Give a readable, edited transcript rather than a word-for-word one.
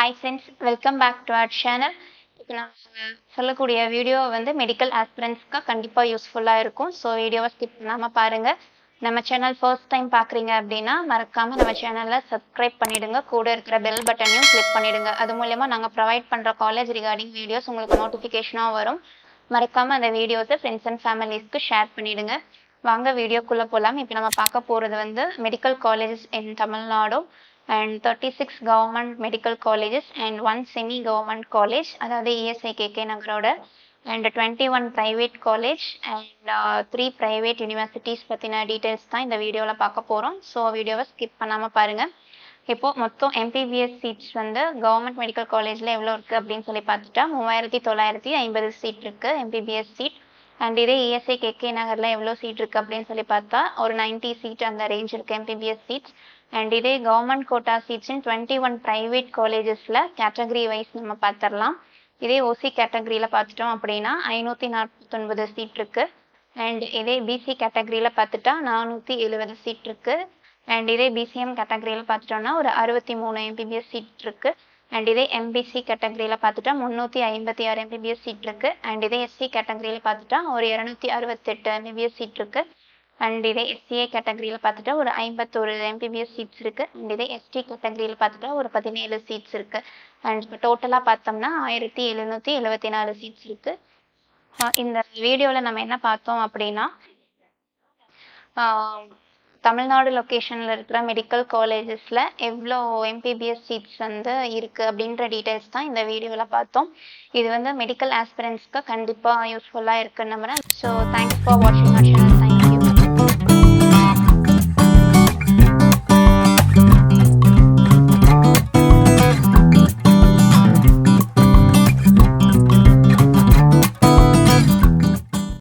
Hi friends, welcome back to our channel. இப்போ நான் சொல்லக்கூடிய வீடியோ வந்து மெடிக்கல் ஆஸ்பிரண்ட்ஸ்க்கு கண்டிப்பாக யூஸ்ஃபுல்லாக இருக்கும். ஸோ வீடியோவை ஸ்கிப் பண்ணாமல் பாருங்கள். நம்ம சேனல் ஃபர்ஸ்ட் டைம் பார்க்குறீங்க அப்படின்னா மறக்காமல் நம்ம சேனலில் சப்ஸ்கிரைப் பண்ணிவிடுங்க. கூட இருக்கிற பெல் பட்டனையும் கிளிக் பண்ணிவிடுங்க. அது மூலயமா நாங்கள் ப்ரொவைட் பண்ணுற காலேஜ் ரிகார்டிங் வீடியோஸ் உங்களுக்கு நோட்டிஃபிகேஷனாக வரும். மறக்காமல் அந்த வீடியோஸை ஃப்ரெண்ட்ஸ் அண்ட் ஃபேமிலிஸ்க்கு ஷேர் பண்ணிவிடுங்க. வாங்க வீடியோக்குள்ளே போகலாம். இப்போ நம்ம பார்க்க போகிறது வந்து medical colleges in Tamil Nadu and 36 government medical colleges and 1 semi-government college, அதாவது ESIKK நகரோட, and 21 private college and 3 private universities பற்றின டீட்டெயில்ஸ் தான் இந்த வீடியோவில் பார்க்க போகிறோம். ஸோ வீடியோவை ஸ்கிப் பண்ணாமல் பாருங்கள். இப்போது மொத்தம் MBBS சீட்ஸ் வந்து கவர்மெண்ட் மெடிக்கல் காலேஜில் எவ்வளோ இருக்குது அப்படின்னு சொல்லி பார்த்துட்டா 3950 சீட் இருக்குது MBBS சீட். அண்ட் இதே ESIKK நகரில் எவ்வளோ சீட் இருக்குது அப்படின்னு சொல்லி பார்த்தா ஒரு 90 சீட் அந்த ரேஞ்ச் இருக்குது MBBS சீட்ஸ். அண்ட் இதே government quota seats in 21 private காலேஜஸில் கேட்டகரி வைஸ் நம்ம பார்த்துடலாம். இதே ஓசி கேட்டகரியில் பார்த்துட்டோம் அப்படின்னா 549 சீட் இருக்குது. அண்ட் இதே பிசி கேட்டகரியில் பார்த்துட்டா 470 சீட் இருக்குது. அண்ட் இதே பிசிஎம் கேட்டகரியில் பார்த்துட்டோம்னா ஒரு 63 MBBS சீட் இருக்குது. அண்ட் இதே எம்பிசி கேட்டகரியில் பார்த்துட்டா 356 MBBS சீட் இருக்குது. அண்ட் இதே எஸ்சி கேட்டகரியில் பார்த்துட்டா ஒரு 268 MBBS சீட் இருக்குது. அண்ட் இதே எஸ்சிஏ கேட்டகரியில் பார்த்துட்டா ஒரு 51 MBBS சீட்ஸ் இருக்குது. அண்ட் இதே எஸ்டி கேட்டகரியில் பார்த்துட்டா ஒரு 17 சீட்ஸ் இருக்குது. அண்ட் இப்போ டோட்டலாக பார்த்தோம்னா 1774 சீட்ஸ் இருக்குது. இந்த வீடியோவில் நம்ம என்ன பார்த்தோம் அப்படின்னா தமிழ்நாடு லொக்கேஷனில் இருக்கிற மெடிக்கல் காலேஜஸில் எவ்வளோ MBBS சீட்ஸ் வந்து இருக்குது அப்படின்ற டீட்டெயில்ஸ் தான் இந்த வீடியோவில் பார்த்தோம். இது வந்து மெடிக்கல் ஆஸ்பிரண்ட்ஸ்க்கு கண்டிப்பாக யூஸ்ஃபுல்லாக இருக்குன்னு நம்புகிறேன். ஸோ தேங்க்ஸ் ஃபார் வாட்சிங்.